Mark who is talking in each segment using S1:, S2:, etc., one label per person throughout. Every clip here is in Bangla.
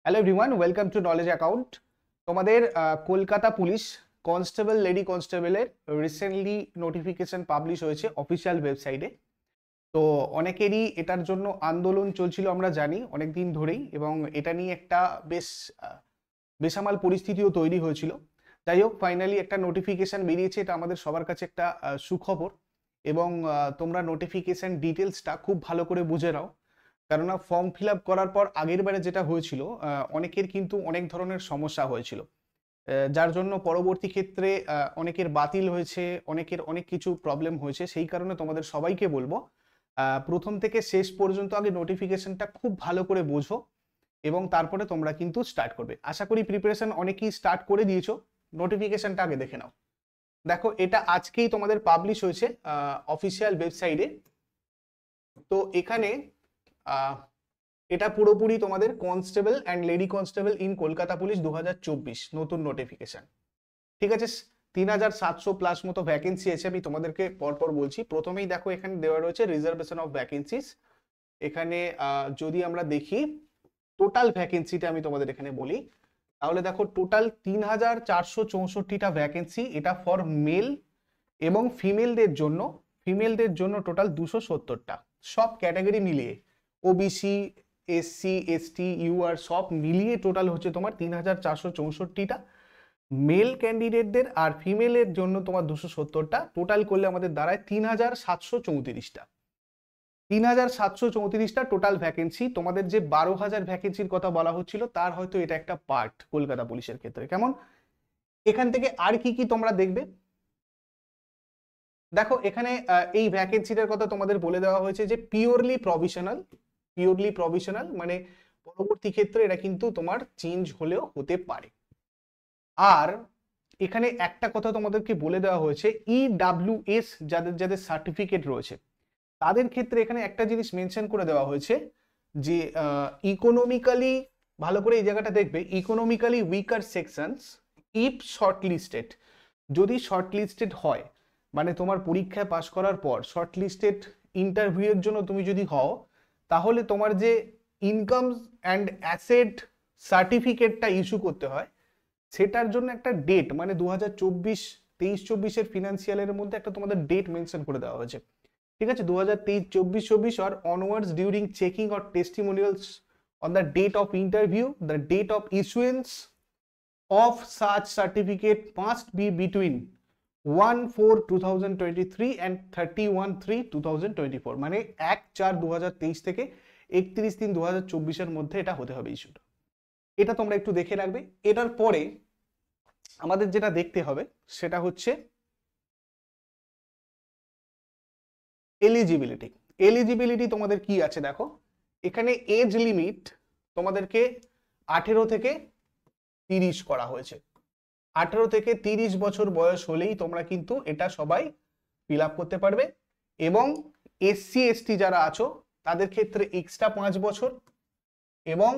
S1: Hello everyone, welcome to knowledge account. তোমাদের কলকাতা পুলিশ কনস্টেবল, লেডি কনস্টেবলের রিসেন্টলি নোটিফিকেশন পাবলিশ হয়েছে অফিসিয়াল ওয়েবসাইটে। তো অনেকেরই এটার জন্য আন্দোলন চলছিল, আমরা জানি অনেক দিন ধরেই, এবং এটা নিয়ে একটা বেশ বেসামাল পরিস্থিতিও তৈরি হয়েছিল। যাই হোক, ফাইনালি একটা নোটিফিকেশন বেরিয়েছে, এটা আমাদের সবার কাছে একটা সুখবর। এবং তোমরা নোটিফিকেশন ডিটেলসটা খুব ভালো করে বুঝে নাও, কেননা ফর্ম ফিল আপ করার পর আগের বারে যেটা হয়েছিল, অনেকের কিন্তু অনেক ধরনের সমস্যা হয়েছিল, যার জন্য পরবর্তী ক্ষেত্রে অনেকের বাতিল হয়েছে, অনেকের অনেক কিছু প্রবলেম হয়েছে। সেই কারণে তোমাদের সবাইকে বলবো, প্রথম থেকে শেষ পর্যন্ত আগে নোটিফিকেশনটা খুব ভালো করে বোঝো এবং তারপরে তোমরা কিন্তু স্টার্ট করবে। আশা করি প্রিপারেশন অনেকেই স্টার্ট করে দিয়েছো, নোটিফিকেশনটা আগে দেখে নাও। দেখো, এটা আজকেই তোমাদের পাবলিশ হয়েছে অফিসিয়াল ওয়েবসাইটে। তো এখানে এটা পুরোপুরি তোমাদের constable and lady constable in Kolkata police 2024 নতুন নোটিফিকেশন। ঠিক আছে, 3700+ মতো ভ্যাকেন্সি আছে। আমি তোমাদেরকে পরপর বলছি। প্রথমেই দেখো, এখানে দেওয়া রয়েছে রিজার্ভেশন অফ ভ্যাকেন্সিস। এখানে যদি আমরা দেখি টোটাল ভ্যাকেন্সিটা আমি তোমাদের এখানে বলি, তাহলে দেখো টোটাল 3464টা ভ্যাকেন্সি, এটা ফর মেল এবং ফিমেলদের জন্য টোটাল 270টা, সব ক্যাটাগরি মিলিয়ে, ওবিসি, এসসি, এসটি, ইউআর সব মিলিয়ে টোটাল হচ্ছে তোমার 3464টা মেল ক্যান্ডিডেটদের, আর ফিমেলের জন্য তোমার 270টা। টোটাল করলে আমাদের দাঁড়ায় 3734টা। 3734টা টোটাল ভ্যাকেন্সি। তোমাদের যে 12,000 ভ্যাকেন্সির কথা বলা হচ্ছিল, তার হয়তো এটা একটা পার্ট কলকাতা পুলিশের ক্ষেত্রে। কেমন, এখান থেকে আর কি কি তোমরা দেখবে দেখো। এখানে এই ভ্যাকেন্সিটার কথা তোমাদের বলে দেওয়া হয়েছে যে পিওরলি প্রভিশনাল, মানে পরবর্তী ক্ষেত্রে এটা কিন্তু তোমার চেঞ্জ হলেও হতে পারে। আর এখানে একটা কথা তোমাদেরকে বলে দেওয়া হয়েছে, ইডাব্লিউএস যাদের যাদের সার্টিফিকেট রয়েছে তাদের ক্ষেত্রে এখানে একটা জিনিস মেনশন করে দেওয়া হয়েছে যে ইকোনমিক্যালি, ভালো করে এই জায়গাটা দেখবে, economically weaker sections if shortlisted, যদি শর্টলিস্টেড হয়, মানে তোমার পরীক্ষায় পাশ করার পর শর্টলিস্টেড ইন্টারভিউয়ের জন্য তুমি যদি হও, তাহলে তোমার যে ইনকাম অ্যান্ড অ্যাসেট সার্টিফিকেটটা ইস্যু করতে হয়, সেটার জন্য একটা ডেট, মানে 2023-24 ফিনান্সিয়ালের মধ্যে একটা তোমাদের ডেট মেনশন করে দেওয়া হয়েছে। ঠিক আছে, 2023-24 or onwards during checking or testimonials on the date of interview, the date of issuance of such certificate must be between 1/4/2023 and 31/3/2024, মানে 1/4/2023 থেকে 31/3/2024 মধ্যে এটা হতে হবে ইস্যুটা। এটা তোমরা একটু দেখে রাখবে। এটার পরে আমাদের যেটা দেখতে হবে সেটা হচ্ছে এলিজিবিলিটি তোমাদের কি আছে দেখো। এখানে এজ লিমিট তোমাদেরকে 18 থেকে 30 করা হয়েছে। 18 থেকে 30 বছর বয়স হলেই তোমরা কিন্তু এটা সবাই ফিল আপ করতে পারবে। এবং এসসি এসটি যারা আছো তাদের ক্ষেত্রে এক্সট্রা 5 বছর, এবং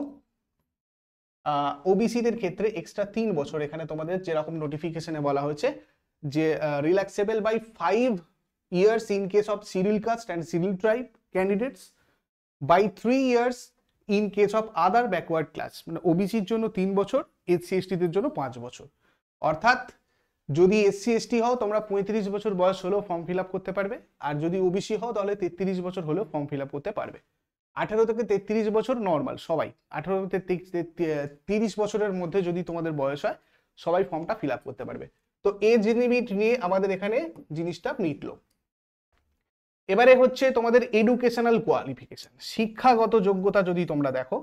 S1: ওবিসিদের ক্ষেত্রে এক্সট্রা 3 বছর। এখানে তোমাদের যেরকম নোটিফিকেশনে বলা হয়েছে যে relaxable by 5 years in case of scheduled caste and scheduled tribe candidates, by 3 years in case of other backward class, মানে ওবিসির জন্য 3 বছর, এসসি এসটিদের জন্য 5 বছর। অর্থাৎ যদি এসসি এসটি হও তোমরা 35 বছর বয়স হলেও ফর্ম ফিল আপ করতে পারবে, আর যদি ওবিসি হও তাহলে 33 বছর হলেও ফর্ম ফিল আপ করতে পারবে। 18 থেকে 33 বছর নর্মাল সবাই, 18 থেকে 30 বছরের মধ্যে যদি তোমাদের বয়স হয় সবাই ফর্মটা ফিল আপ করতে পারবে। তো এজ লিমিট নিয়ে আমাদের এখানে জিনিসটা মিটলো। এবারে হচ্ছে তোমাদের এডুকেশনাল কোয়ালিফিকেশন, শিক্ষাগত যোগ্যতা। যদি তোমরা দেখো,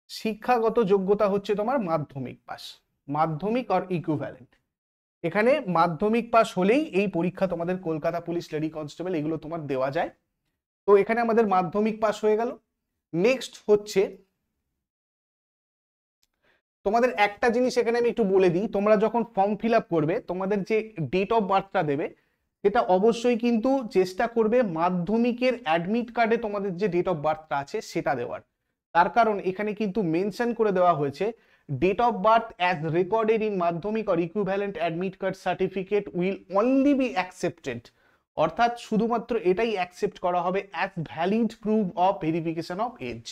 S1: শিক্ষাগত যোগ্যতা হচ্ছে তোমার মাধ্যমিক পাস, মাধ্যমিক আর ইকুইভ্যালেন্ট। এখানে মাধ্যমিক পাস হলেই এই পরীক্ষা তোমাদের কলকাতা পুলিশ, লেডি কনস্টেবল, এগুলো তোমার দেওয়া যায়। তো এখানে আমাদের মাধ্যমিক পাস হয়ে গেল। নেক্সট হচ্ছে তোমাদের একটা জিনিস এখানে আমি একটু বলে দিই, তোমরা যখন ফর্ম ফিল আপ করবে তোমাদের যে ডেট অফ বার্থটা দেবে, এটা অবশ্যই কিন্তু চেষ্টা করবে মাধ্যমিকের অ্যাডমিট কার্ডে তোমাদের যে ডেট অফ বার্থটা আছে সেটা দেওয়ার। তার কারণ এখানে কিন্তু মেনশন করে দেওয়া হয়েছে, date of birth as recorded in Madhyamik or equivalent admit card certificate will only be accepted, অর্থাৎ শুধুমাত্র এটাই অ্যাকসেপ্ট করা হবে as valid proof of verification of age.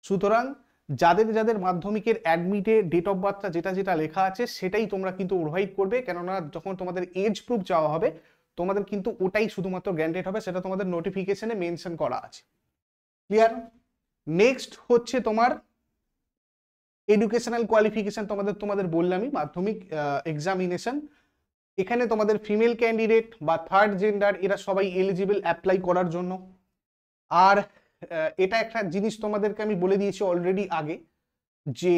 S1: সুতরাং যাদের যাদের মাধ্যমিকের অ্যাডমিটে ডেট অফ বার্থটা যেটা যেটা লেখা আছে সেটাই তোমরা কিন্তু প্রোভাইড করবে, কেননা যখন তোমাদের এজ প্রুফ চাওয়া হবে তোমাদের কিন্তু ওটাই শুধুমাত্র গ্যারান্টেড হবে, সেটা তোমাদের নোটিফিকেশনে মেনশন করা আছে। ক্লিয়ার? নেক্সট হচ্ছে তোমার এডুকেশনাল কোয়ালিফিকেশন, তোমাদের বললামই মাধ্যমিক এক্সামিনেশন। এখানে তোমাদের ফিমেল ক্যান্ডিডেট বা থার্ড জেন্ডার এরা সবাই এলিজিবল অ্যাপ্লাই করার জন্য। আর এটা একটা জিনিস তোমাদেরকে আমি বলে দিয়েছি অলরেডি আগে, যে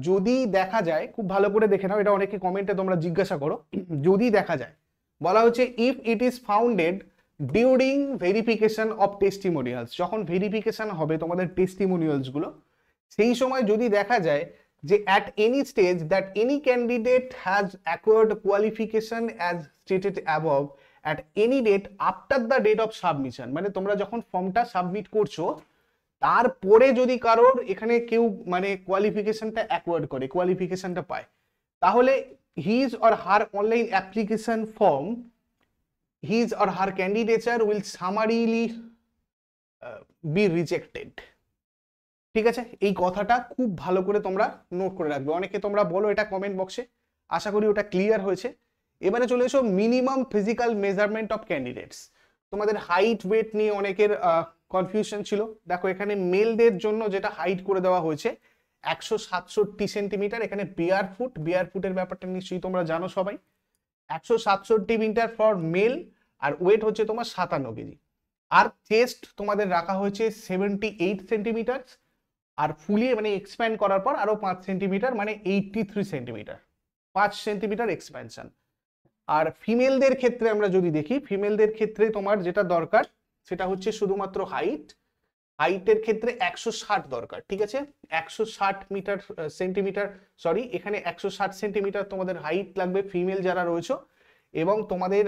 S1: যদি দেখা যায়, খুব ভালো করে দেখে নাও, এটা অনেকে কমেন্টে তোমরা জিজ্ঞাসা করো, যদি দেখা যায়, বলা হচ্ছে if it is founded during verification of testimonials, যখন ভেরিফিকেশন হবে তোমাদের টেস্টিমোনিয়ালস গুলো, সেই সময় যদি দেখা যায় যে at any stage that any candidate has acquired qualification as stated above at any date after the date of submission, মানে তোমরা যখন ফর্মটা সাবমিট করছো তারপরে যদি কারোর এখানে কেউ মানে কোয়ালিফিকেশনটা অ্যাকোয়ার্ড করে, কোয়ালিফিকেশনটা পায়, তাহলে his or her online application form, his or her candidature will summarily be rejected. ঠিক আছে, এই কথাটা খুব ভালো করে তোমরা নোট করে রাখবে। অনেকে তোমরা বলো এটা কমেন্ট বক্সে, আশা করি ওটা ক্লিয়ার হয়েছে। এবারে চলে এসো minimum physical measurement of candidates. তোমাদের হাইট ওয়েট নিয়ে অনেকের কনফিউশন ছিল। দেখো এখানে মেলদের জন্য যেটা হাইট করে দেওয়া হয়েছে 167 সেন্টিমিটার, এখানে বিয়ার ফুটের ব্যাপারটা নিশ্চয়ই তোমরা জানো সবাই। 167 মিটার ফর মেল, আর ওয়েট হচ্ছে তোমার 57 কেজি। আর চেস্ট তোমাদের রাখা হয়েছে 78 সেন্টিমিটার, আর ফুলি মানে এক্সপ্যান্ড করার পর আরো 5 সেন্টিমিটার, মানে 83 সেন্টিমিটার, 5 সেন্টিমিটার এক্সপ্যানশন। আর ফিমেলদের ক্ষেত্রে আমরা যদি দেখি, ফিমেলদের ক্ষেত্রে তোমার যেটা দরকার সেটা হচ্ছে শুধুমাত্র হাইটের ক্ষেত্রে 160 দরকার। ঠিক আছে, 160 সেন্টিমিটার, সরি এখানে 160 সেন্টিমিটার তোমাদের হাইট লাগবে ফিমেল যারা রয়েছে, এবং তোমাদের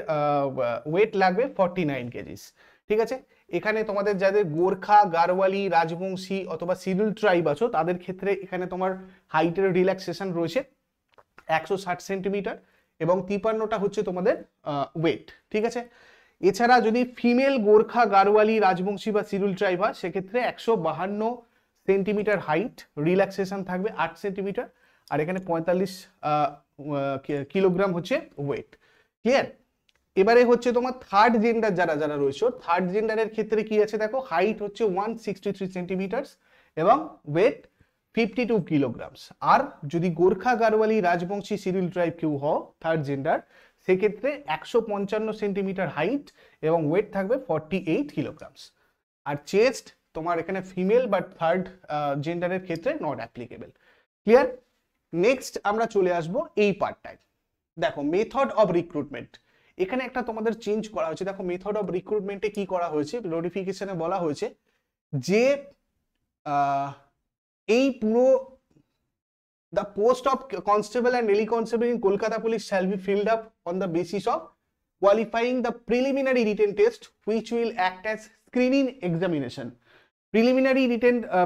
S1: ওয়েট লাগবে 49 কেজিস। ঠিক আছে, এখানে তোমাদের যাদের গোর্খা, গারওয়ালি, রাজবংশী অথবা শিডিউল ট্রাইব আছো তাদের ক্ষেত্রে এখানে তোমার হাইটের রিল্যাক্সেশন রয়েছে 160 সেন্টিমিটার, এবং 53টা হচ্ছে তোমাদের ওয়েট। ঠিক আছে, এছাড়া যদি ফিমেল গোর্খা, গারওয়ালি, রাজবংশী বা শিডিউল ট্রাইব হয় সেক্ষেত্রে 152 সেন্টিমিটার হাইট, রিল্যাক্সেশন থাকবে 8 সেন্টিমিটার, আর এখানে 45 কিলোগ্রাম হচ্ছে ওয়েট। ক্লিয়ার? এবারে হচ্ছে তোমার থার্ড জেন্ডার যারা যারা রয়েছে, থার্ড জেন্ডারের ক্ষেত্রে কি আছে দেখো, হাইট হচ্ছে 163 সেন্টিমিটার এবং ওয়েট 52 কিলোগ্রামস। আর যদি গোর্খা, গারওয়ালি, রাজবংশী, শিডিউল ট্রাইব কেউ হও থার্ড জেন্ডার, সেক্ষেত্রে 155 সেন্টিমিটার হাইট এবং ওয়েট থাকবে 48 কিলোগ্রামস। আর চেস্ট তোমার এখানে ফিমেল বাট থার্ড জেন্ডারের ক্ষেত্রে নট অ্যাপ্লিকেবল। ক্লিয়ার? নেক্সট আমরা চলে আসবো এই পার্টটায়। দেখো মেথড অফ রিক্রুটমেন্ট, এখানে একটা তোমাদের চেঞ্জ করা হয়েছে। দেখো মেথড অফ রিক্রুটমেন্টে কি করা হয়েছে, নোটিফিকেশনে বলা হয়েছে যে এই পুরো the post of constable and daily constable in Kolkata police shall be filled up on the basis of qualifying the preliminary written test which will act as screening examination.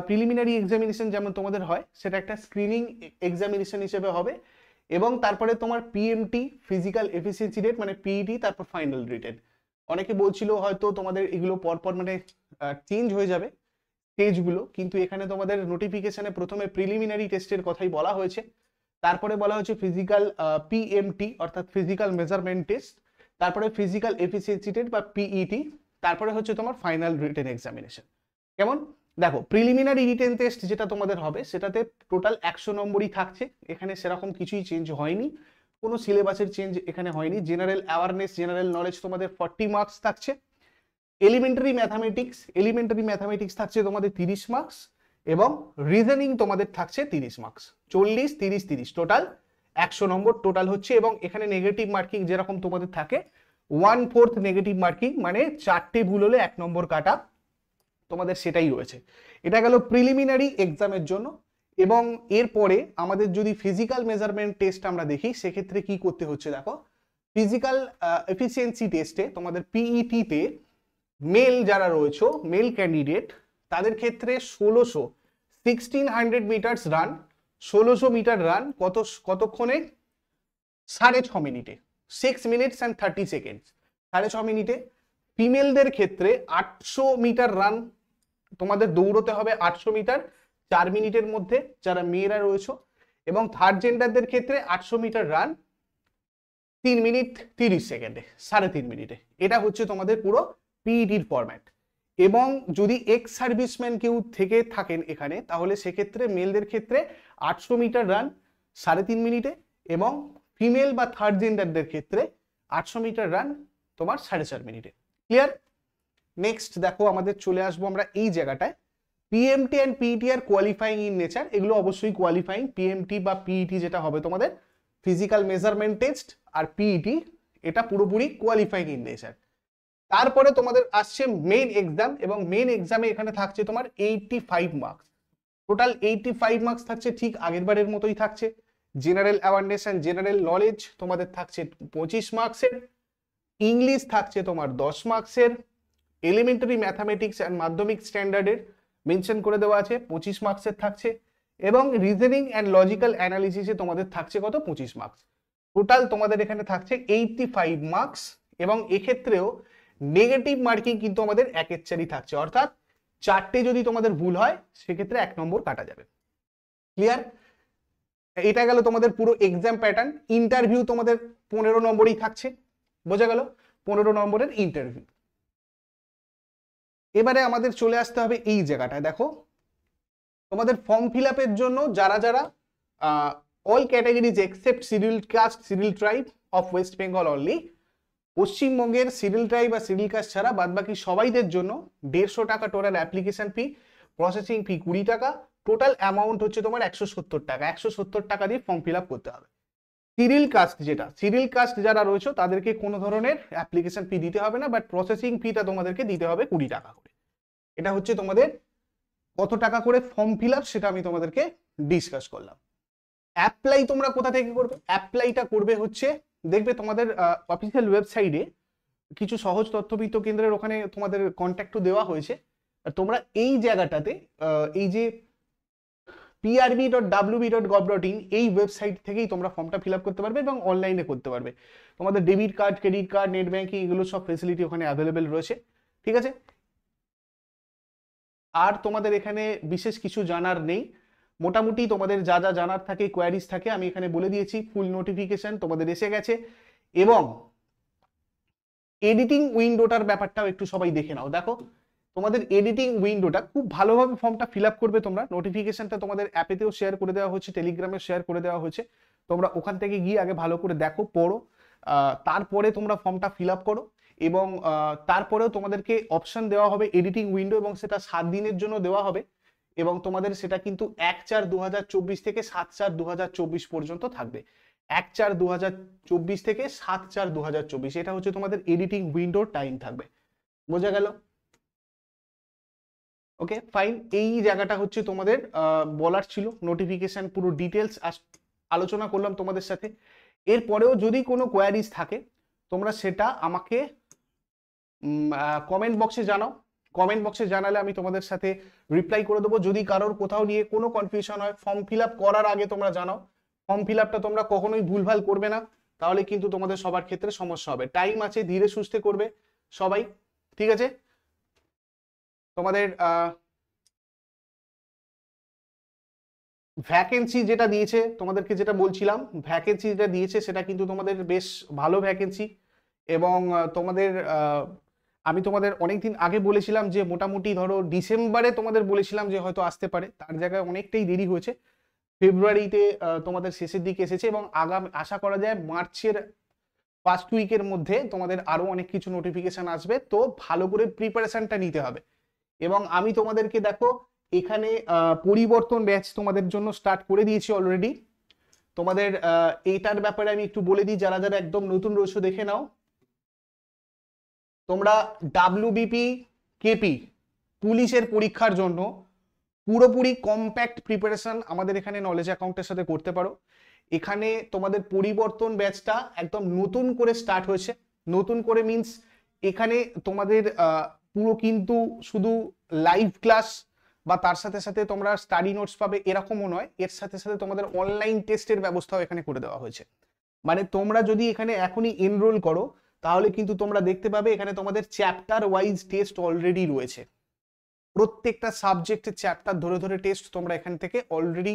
S1: Preliminary examination যেমন তোমাদের হয় সেটা একটা স্ক্রিনিং এক্সামিনেশন হিসেবে হবে, এবং তারপরে তোমার পিএমটি ফিজিক্যাল এফিসিয়েন্সি রেট মানে পিইটি, তারপর ফাইনাল রিটেন। অনেকে বলছিল হয়তো তোমাদের এগুলো পরপর মানে চেঞ্জ হয়ে যাবে স্টেজগুলো, কিন্তু এখানে তোমাদের নোটিফিকেশনে প্রথমে প্রিলিমিনারি টেস্টের কথাই বলা হয়েছে, তারপরে বলা হয়েছে ফিজিক্যাল পিএমটি অর্থাৎ ফিজিক্যাল মেজারমেন্ট টেস্ট, তারপরে ফিজিক্যাল এফিসিয়েন্সি টেস্ট বা পিইটি, তারপরে হচ্ছে তোমার ফাইনাল রিটেন এক্সামিনেশন। কেমন? দেখো প্রিলিমিনারি রিটেন টেস্ট যেটা তোমাদের হবে সেটাতে টোটাল 100 নম্বরই থাকছে, এখানে সেরকম কিছুই চেঞ্জ হয়নি, কোনো সিলেবাসের চেঞ্জ এখানে হয়নি। জেনারেল অ্যাওয়ারনেস, জেনারেল নলেজ তোমাদের 40 মার্কস থাকছে। এলিমেন্টারি ম্যাথামেটিক্স থাকছে তোমাদের 30 মার্কস, এবং রিজনিং তোমাদের থাকছে 30 মার্কস। 40, 30, 30 টোটাল 100 নম্বর টোটাল হচ্ছে। এবং এখানে নেগেটিভ মার্কিং যেরকম তোমাদের থাকে 1/4 নেগেটিভ মার্কিং, মানে 4টে ভুল হলে 1 নম্বর কাটা, তোমাদের সেটাই রয়েছে। এটা গেল প্রিলিমিনারি এক্সামের জন্য। এবং এরপরে আমাদের যদি ফিজিক্যাল মেজারমেন্ট টেস্ট আমরা দেখি সেক্ষেত্রে কি করতে হচ্ছে, দেখো ফিজিক্যাল এফিসিয়েন্সি টেস্টে তোমাদের পিইটিতে মেল যারা রয়েছে, মেল ক্যান্ডিডেট, তাদের ক্ষেত্রে 1600 মিটার্স রান, 1600 মিটার রান কতক্ষণে? 6.5 মিনিটে, 6 minutes and 30 seconds, 6.5 মিনিটে। ফিমেলদের ক্ষেত্রে 800 মিটার রান তোমাদের দৌড়তে হবে, 800 মিটার 4 মিনিটের মধ্যে যারা মেয়েরা রয়েছে, এবং থার্ড জেন্ডারদের ক্ষেত্রে 800 মিটার রান 3 মিনিট 30 সেকেন্ডে, 3.5 মিনিটে। এটা হচ্ছে তোমাদের পুরো পিইটির ফরম্যাট। এবং যদি এক্স সার্ভিসম্যান কেউ থেকে থাকেন এখানে, তাহলে সেক্ষেত্রে মেলদের ক্ষেত্রে 800 মিটার রান 3.5 মিনিটে, এবং ফিমেল বা থার্ড জেন্ডারদের ক্ষেত্রে 800 মিটার রান তোমার 4.5 মিনিটে। ক্লিয়ার? নেক্সট দেখো, আমাদের চলে আসবো আমরা এই জায়গাটায়। পিএমটি অ্যান্ড পিইটি আর কোয়ালিফাইং ইন নেচার, এগুলো অবশ্যই কোয়ালিফাইং। পিএমটি বা পিইটি যেটা হবে তোমাদের ফিজিক্যাল মেজারমেন্ট টেস্ট, আর পিইটি এটা পুরোপুরি কোয়ালিফাইং ইন নেচার। তারপরে তোমাদের আসছে মেইন এক্সাম, এবং মেইন এক্সামে এখানে থাকছে তোমার 85 মার্কস। টোটাল 85 মার্কস থাকছে, ঠিক আগের বারের মতোই থাকছে। General awareness and general knowledge তোমাদের থাকছে 25 মার্কসের, ইংলিশ থাকছে তোমার 10 মার্কসের, এলিমেন্টারি ম্যাথামেটিক্স অ্যান্ড মাধ্যমিক স্ট্যান্ডার্ডের মেনশন করে দেওয়া আছে 25 মার্কসের থাকছে, এবং রিজনিং অ্যান্ড লজিক্যাল অ্যানালিসিসে তোমাদের থাকছে কত? 25 মার্কস। টোটাল তোমাদের এখানে থাকছে 85 মার্কস, এবং এক্ষেত্রেও নেগেটিভ মার্কিং কিন্তু আমাদের 1-4ই থাকছে, অর্থাৎ 4টে যদি তোমাদের ভুল হয় সেক্ষেত্রে 1 নম্বর কাটা যাবে। ক্লিয়ার? এটা গেল তোমাদের পুরো এক্সাম প্যাটার্ন। ইন্টারভিউ তোমাদের 15 নম্বরই থাকছে, বোঝা গেল? 15 নম্বরের ইন্টারভিউ। এবারে আমাদের চলে আসতে হবে এই জায়গাটায়। দেখো, তোমাদের ফর্ম ফিল আপের জন্য যারা যারা all categories except scheduled caste scheduled tribe of West Bengal only, পশ্চিমবঙ্গের শিডিউল ট্রাইব বা শিডিউল কাস্ট ছাড়া বাদবাকি সবাইদের জন্য 150 টাকা total application fee, processing fee 20 টাকা, টোটাল অ্যামাউন্ট হচ্ছে তোমার 170 টাকা। 170 টাকা দিয়ে ফর্ম ফিল আপ করতে হবে। শিডিউল কাস্ট যারা রয়েছে তাদেরকে কোনো ধরনের অ্যাপ্লিকেশন ফি দিতে হবে না, বাট প্রসেসিং ফিটা তোমাদেরকে দিতে হবে 20 টাকা করে। এটা হচ্ছে তোমাদের কত টাকা করে ফর্ম ফিল আপ, সেটা আমি তোমাদেরকে ডিসকাস করলাম। অ্যাপ্লাই তোমরা কোথা থেকে করবে? অ্যাপ্লাইটা করবে হচ্ছে, দেখবে তোমাদের অফিসিয়াল ওয়েবসাইটে কিছু সহজ তথ্যবিত্ত কেন্দ্রের ওখানে তোমাদের কন্ট্যাক্টও দেওয়া হয়েছে। তোমরা এই জায়গাটাতে এই যে prb.wb.gov.in এই ওয়েবসাইট থেকেই তোমরা ফর্মটা ফিল আপ করতে পারবে এবং অনলাইনে করতে পারবে। তোমাদের debit card, credit card, net banking এগুলো সব ফেসিলিটি ওখানে অ্যাভেলেবেল রয়েছে। ঠিক আছে? আর তোমাদের এখানে বিশেষ কিছু জানার নেই। মোটামুটি তোমাদের যা যা জানার থাকে, কোয়ারিজ থাকে, আমি এখানে বলে দিয়েছি। ফুল নোটিফিকেশন তোমাদের এসে গেছে, এবং এডিটিং উইন্ডোটার ব্যাপারটাও একটু সবাই দেখে নাও। দেখো, তোমাদের এডিটিং উইন্ডোটা খুব ভালোভাবে ফর্মটা ফিল আপ করবে তোমরা। নোটিফিকেশনটা তোমাদের অ্যাপেতেও শেয়ার করে দেওয়া হয়েছে, টেলিগ্রামে শেয়ার করে দেওয়া হয়েছে। তোমরা ওখান থেকে গিয়ে আগে ভালো করে দেখো, পড়ো, তারপরে তোমরা ফর্মটা ফিল আপ করো। এবং তারপরেও তোমাদেরকে অপশন দেওয়া হবে এডিটিং উইন্ডো, এবং সেটা 7 দিনের জন্য দেওয়া হবে। এবং তোমাদের সেটা কিন্তু 1/4/2024 থেকে 7/4/2024 পর্যন্ত থাকবে। 1/4/2024 থেকে 7/4/2024, এটা হচ্ছে তোমাদের এডিটিং উইন্ডোর টাইম থাকবে। বোঝা গেল? ওকে, ফাইন। এই জায়গাটা হচ্ছে তোমাদের বলার ছিল। নোটিফিকেশন পুরো ডিটেলস আলোচনা করলাম তোমাদের সাথে। এরপরেও যদি কোনো কোয়ারিজ থাকে তোমরা সেটা আমাকে কমেন্ট বক্সে জানাও। কমেন্ট বক্সে জানালে আমি তোমাদের সাথে রিপ্লাই করে দেবো। যদি কারোর কোথাও নিয়ে কোনো কনফিউশন হয়, ফর্ম ফিল আপ করার আগে তোমরা জানাও। ফর্ম ফিল আপটা তোমরা কখনোই ভুলভাল করবে না, তাহলে কিন্তু তোমাদের সবার ক্ষেত্রে সমস্যা হবে। টাইম আছে, ধীরে সুস্থে করবে সবাই। ঠিক আছে? তোমাদের ভ্যাকেন্সি যেটা দিয়েছে, তোমাদেরকে যেটা বলছিলাম, ভ্যাকেন্সি যেটা দিয়েছে সেটা কিন্তু তোমাদের বেশ ভালো ভ্যাকেন্সি। এবং তোমাদের আমি তোমাদের অনেকদিন আগে বলেছিলাম যে মোটামুটি ধরো ডিসেম্বরে তোমাদের বলেছিলাম যে হয়তো আসতে পারে, তার জায়গায় অনেকটাই দেরি হয়েছে। ফেব্রুয়ারিতে তোমাদের শেষের দিকে এসেছে, এবং আশা করা যায় মার্চের ফার্স্ট উইকের মধ্যে তোমাদের আরো অনেক কিছু নোটিফিকেশন আসবে। তো ভালো করে প্রিপারেশনটা নিতে হবে। এবং আমি তোমাদেরকে দেখো এখানে পরিবর্তন ব্যাচ তোমাদের জন্য স্টার্ট করে দিয়েছি অলরেডি। তোমাদের এইটার ব্যাপারে আমি একটু বলে দিই, যারা যারা একদম নতুন রয়েছে দেখে নাও। তোমরা ডাব্লিউবিপি কেপি পুলিশের পরীক্ষার জন্য পুরোপুরি কম্প্যাক্ট প্রিপারেশন আমাদের এখানে নলেজ অ্যাকাউন্টের সাথে করতে পারো। এখানে তোমাদের পরিবর্তন ব্যাচটা একদম নতুন করে স্টার্ট হয়েছে। নতুন করে মিন্স এখানে তোমাদের পুরো কিন্তু শুধু লাইভ ক্লাস বা তার সাথে সাথে তোমরা স্টাডি নোটস পাবে এরকমও নয়, এর সাথে সাথে তোমাদের অনলাইন টেস্টের ব্যবস্থাও এখানে করে দেওয়া হয়েছে। মানে তোমরা যদি এখানে এখনই এনরোল করো তাহলে কিন্তু তোমরা দেখতে পাবে এখানে তোমাদের চ্যাপ্টার ওয়াইজ টেস্ট অলরেডি রয়েছে। প্রত্যেকটা সাবজেক্টের চ্যাপ্টার ধরে ধরে টেস্ট তোমরা এখান থেকে অলরেডি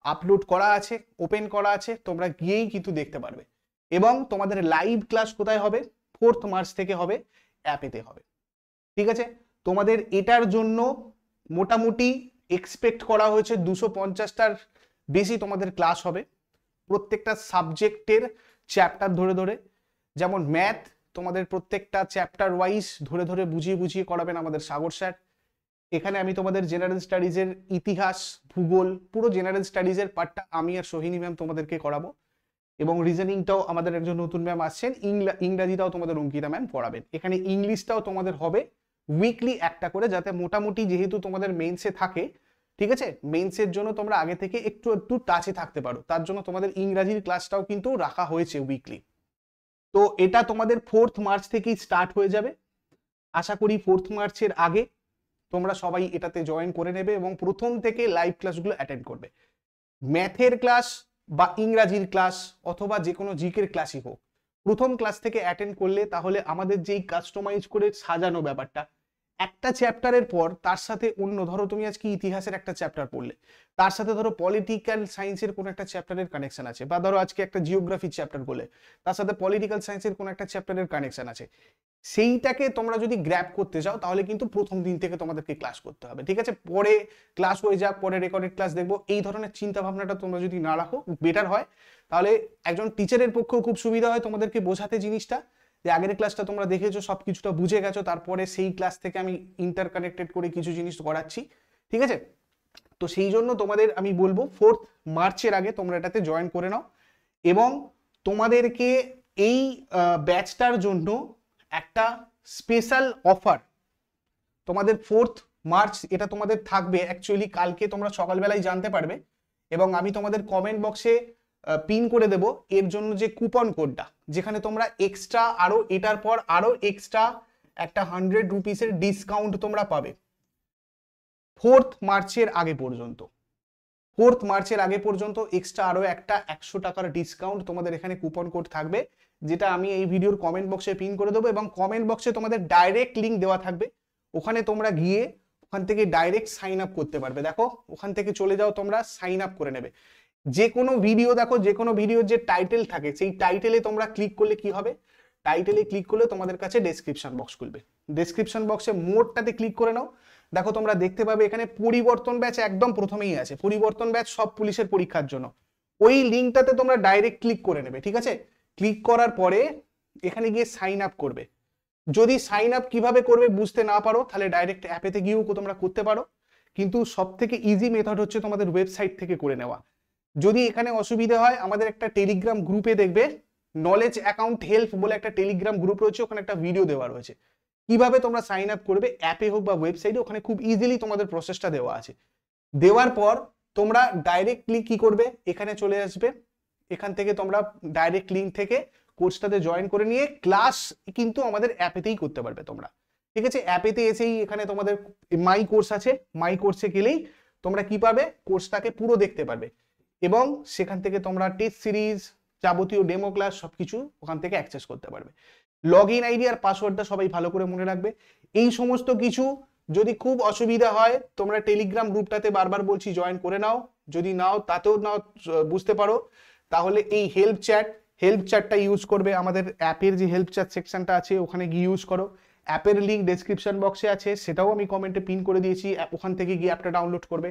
S1: আপলোড করা আছে, ওপেন করা আছে, তোমরা গিয়েই কিন্তু দেখতে পারবে। এবং তোমাদের লাইভ ক্লাস কোথায় হবে? 4 মার্চ থেকে হবে, অ্যাপেতে হবে। ঠিক আছে, তোমাদের এটার জন্য মোটামুটি এক্সপেক্ট করা হয়েছে 250টার বেশি তোমাদের ক্লাস হবে, প্রত্যেকটা সাবজেক্টের চ্যাপ্টার ধরে ধরে। যেমন ম্যাথ তোমাদের প্রত্যেকটা চ্যাপ্টার ওয়াইজ ধরে ধরে বুঝিয়ে বুঝিয়ে করাবেন আমাদের সাগর স্যার। এখানে আমি তোমাদের জেনারেল স্টাডিজের ইতিহাস, ভূগোল, পুরো জেনারেল স্টাডিজের পার্টটা আমি আর সোহিনী ম্যাম তোমাদেরকে করাবো। এবং রিজনিংটাও আমাদের একজন নতুন ম্যাম আসছেন, ইংরাজিটাও তোমাদের অঙ্কিতা ম্যাম পড়াবেন। এখানে ইংলিশটাও তোমাদের হবে উইকলি একটা করে, যাতে মোটামুটি যেহেতু তোমাদের মেইনসে থাকে, ঠিক আছে, মেইনসের জন্য তোমরা আগে থেকে একটু একটু টাচে থাকতে পারো, তার জন্য তোমাদের ইংরাজির ক্লাসটাও কিন্তু রাখা হয়েছে উইকলি। তো এটা তোমাদের 4 মার্চ থেকেই স্টার্ট হয়ে যাবে। আশা করি 4 মার্চের আগে তোমরা সবাই এটাতে জয়েন করে নেবে এবং প্রথম থেকে লাইভ ক্লাসগুলো অ্যাটেন্ড করবে। ম্যাথের ক্লাস বা ইংরাজির ক্লাস অথবা যে কোনো জিকের ক্লাসই হোক, প্রথম ক্লাস থেকে অ্যাটেন্ড করলে তাহলে আমাদের যেই কাস্টমাইজ করে সাজানো ব্যাপারটা, একটা চ্যাপ্টারের পর তার সাথে অন্য, ধরো তুমি আজকে ইতিহাসের একটা চ্যাপ্টার পড়লে, তার সাথে ধরো পলিটিক্যাল সায়েন্সের কোনো একটা চ্যাপ্টারের কানেকশন আছে, বা ধরো আজকে একটা জিওগ্রাফির চ্যাপ্টার বলে তার সাথে পলিটিক্যাল সায়েন্সের কোনো একটা চ্যাপ্টারের কানেকশন আছে, সেইটাকে তোমরা যদি গ্র্যাব করতে চাও তাহলে কিন্তু প্রথম দিন থেকে তোমাদেরকে ক্লাস করতে হবে। ঠিক আছে, পরে ক্লাস হয়ে যাক, পরে রেকর্ডেড ক্লাস দেখবো, এই ধরনের চিন্তা ভাবনাটা তোমরা যদি না রাখো বেটার হয়। তাহলে একজন টিচারের পক্ষেও খুব সুবিধা হয় তোমাদেরকে বোঝাতে জিনিসটা, যে আগের ক্লাসটা তোমরা দেখেছো, সব কিছুটা বুঝে গেছো, তারপরে সেই ক্লাস থেকে আমি ইন্টারকানেক্টেড করে কিছু জিনিস করাচ্ছি। ঠিক আছে, তো সেই জন্য তোমাদের আমি বলবো 4 মার্চের আগে তোমরা এটাতে জয়েন করে নাও। এবং তোমাদেরকে এই ব্যাচটার জন্য একটা স্পেশাল অফার, তোমাদের 4 মার্চ এটা তোমাদের থাকবে, অ্যাকচুয়ালি কালকে তোমরা সকালবেলায় জানতে পারবে, এবং আমি তোমাদের কমেন্ট বক্সে পিন করে দেব এর জন্য যে কুপন কোডটা, যেখানে তোমরা এক্সট্রা আরো এটার পর আরো এক্সট্রা একটা 100 রুপিসের ডিসকাউন্ট তোমরা পাবে 4 মার্চের আগে পর্যন্ত। 4 মার্চের আগে পর্যন্ত এক্সট্রা আরো একটা 100 টাকার ডিসকাউন্ট তোমাদের এখানে কুপন কোড থাকবে, যেটা আমি এই ভিডিওর কমেন্ট বক্সে পিন করে দেবো। এবং কমেন্ট বক্সে তোমাদের ডাইরেক্ট লিঙ্ক দেওয়া থাকবে, ওখানে তোমরা গিয়ে ওখান থেকে ডাইরেক্ট সাইন আপ করতে পারবে। দেখো ওখান থেকে চলে যাও, তোমরা সাইন আপ করে নেবে। যে কোনো ভিডিও দেখো, যে কোনো ভিডিওর যে টাইটেল থাকে, সেই টাইটেলে তোমরা ক্লিক করলে কি হবে, টাইটেলে ক্লিক করলে তোমাদের কাছে ডেসক্রিপশন বক্স খুলবে, ডেসক্রিপশন বক্সে মোডটাতে ক্লিক করে নাও। দেখো তোমরা দেখতে পাবে এখানে পরিবর্তন ব্যাচ একদম প্রথমেই আছে, পরিবর্তন ব্যাচ সব পুলিশের পরীক্ষার জন্য। ওই লিঙ্কটাতে তোমরা ডাইরেক্ট ক্লিক করে নেবে। ঠিক আছে, ক্লিক করার পরে এখানে গিয়ে সাইন আপ করবে। যদি সাইন আপ কিভাবে করবে বুঝতে না পারো, তাহলে ডাইরেক্ট অ্যাপেতে গিয়েও তোমরা করতে পারো, কিন্তু সব থেকে ইজি মেথড হচ্ছে তোমাদের ওয়েবসাইট থেকে করে নেওয়া। যদি এখানে অসুবিধা হয়, আমাদের একটা টেলিগ্রাম গ্রুপে দেখবে নলেজ অ্যাকাউন্ট হেল্প বলে একটা টেলিগ্রাম গ্রুপ রয়েছে, ওখানে একটা ভিডিও দেওয়া রয়েছে কিভাবে তোমরা সাইন আপ করবে অ্যাপে হোক বা ওয়েবসাইটে, ওখানে খুব ইজিলি তোমাদের প্রসেসটা দেওয়া আছে। দেওয়ার পর তোমরা ডাইরেক্টলি কি করবে, এখানে চলে আসবে, এখান থেকে তোমরা ডাইরেক্ট লিঙ্ক থেকে কোর্সটাতে জয়েন করে নিয়ে ক্লাস কিন্তু আমাদের অ্যাপেতেই করতে পারবে তোমরা। ঠিক আছে, অ্যাপেতে এসেই এখানে তোমাদের মাই কোর্স আছে, মাই কোর্সে গেলেই তোমরা কি পাবে, কোর্সটাকে পুরো দেখতে পারবে, এবং সেখান থেকে তোমরা টেস্ট সিরিজ, যাবতীয় ডেমো ক্লাস সবকিছু ওখান থেকে অ্যাক্সেস করতে পারবে। লগ ইন আইডি আর পাসওয়ার্ডটা সবাই ভালো করে মনে রাখবে। এই সমস্ত কিছু যদি খুব অসুবিধা হয়, তোমরা টেলিগ্রাম গ্রুপটাতে বারবার বলছি জয়েন করে নাও, যদি নাও তাতেও নাও বুঝতে পারো, তাহলে এই হেল্প চ্যাটটা ইউজ করবে। আমাদের অ্যাপের যে হেল্প চ্যাট সেকশনটা আছে ওখানে গিয়ে ইউজ করো। অ্যাপের লিঙ্ক ডেসক্রিপশন বক্সে আছে, সেটাও আমি কমেন্টে পিন করে দিয়েছি, ওখান থেকে গিয়ে অ্যাপটা ডাউনলোড করবে।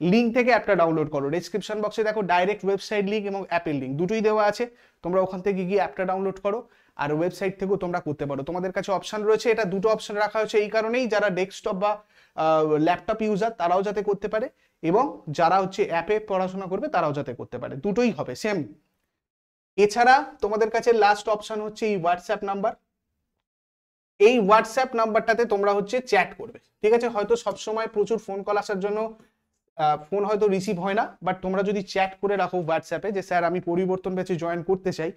S1: লিঙ্ক থেকে অ্যাপটা ডাউনলোড করো, ডেসক্রিপশন বক্সে দেখো ডাইরেক্ট ওয়েবসাইট লিঙ্ক এবং অ্যাপের লিঙ্ক দুটোই দেওয়া আছে, তোমরা ওখান থেকে গিয়ে অ্যাপটা ডাউনলোড করো। আর ওয়েবসাইট থেকেও তোমরা করতে পারো, তোমাদের কাছে অপশন রয়েছে। এটা দুটো অপশন রাখা হয়েছে এই কারণেই, যারা ডেস্কটপ বা ল্যাপটপ ইউজার তারাও যাতে করতে পারে, এবং যারা হচ্ছে অ্যাপে পড়াশোনা করবে তারাও যাতে করতে পারে, দুটোই হবে সেম। এছাড়া তোমাদের কাছে লাস্ট অপশন হচ্ছে এই হোয়াটসঅ্যাপ নাম্বার। এই হোয়াটসঅ্যাপ নাম্বারটাতে তোমরা হচ্ছে চ্যাট করবে। ঠিক আছে, হয়তো সবসময় প্রচুর ফোন কল আসার জন্য ফোন হয়তো রিসিভ হয় না, বাট তোমরা যদি চ্যাট করে রাখো হোয়াটসঅ্যাপে যে স্যার আমি পরিবর্তন ব্যাচে জয়েন করতে চাই,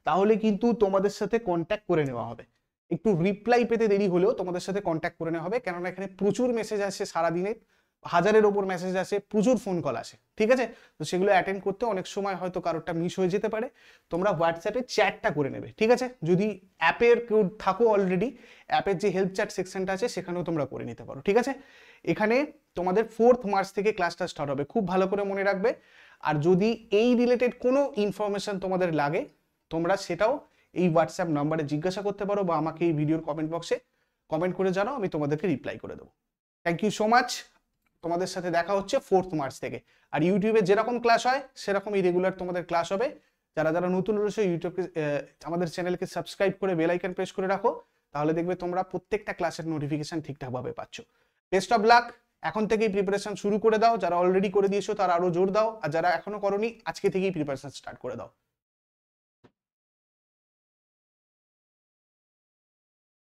S1: তাহলে কিন্তু তোমাদের সাথে কন্ট্যাক্ট করে নেওয়া হবে। একটু রিপ্লাই পেতে দেরি হলেও তোমাদের সাথে কন্ট্যাক্ট করে নেওয়া হবে, কেননা এখানে প্রচুর মেসেজ আসে, সারাদিনে 1000-এর ওপর মেসেজ আসে, প্রচুর ফোন কল আসে। ঠিক আছে, তো সেগুলো অ্যাটেন্ড করতে অনেক সময় হয়তো কারোরটা মিস হয়ে যেতে পারে, তোমরা হোয়াটসঅ্যাপে চ্যাটটা করে নেবে। ঠিক আছে, যদি অ্যাপের কেউ থাকো অলরেডি, অ্যাপের যে হেল্প চ্যাট সেকশনটা আছে সেখানেও তোমরা করে নিতে পারো। ঠিক আছে, এখানে তোমাদের 4th মার্চ থেকে ক্লাসটা স্টার্ট হবে, খুব ভালো করে মনে রাখবে। আর যদি এই রিলেটেড কোনো ইনফরমেশন তোমাদের লাগে তোমরা সেটাও এই হোয়াটসঅ্যাপ নাম্বারে জিজ্ঞাসা করতে পারো বা আমাকে এই ভিডিওর কমেন্ট বক্সে কমেন্ট করে জানাও, আমি তোমাদেরকে রিপ্লাই করে দেবো। Thank you so much. তোমাদের সাথে দেখা হচ্ছে 4th মার্চ থেকে। আর ইউটিউবে যেরকম ক্লাস হয় সেরকমই রেগুলার তোমাদের ক্লাস হবে। যারা যারা নতুন রয়েছে ইউটিউবকে আমাদের চ্যানেলকে সাবস্ক্রাইব করে বেল আইকন প্রেস করে রাখো, তাহলে দেখবে তোমরা প্রত্যেকটা ক্লাসের নোটিফিকেশন ঠিকঠাকভাবে পাচ্ছ। Best of luck. এখন থেকেই প্রিপারেশন শুরু করে দাও, যারা অলরেডি করে দিয়েছো তারা আরো জোর দাও, আর যারা এখনো করোনি আজকে থেকেই প্রিপারেশন স্টার্ট করে দাও।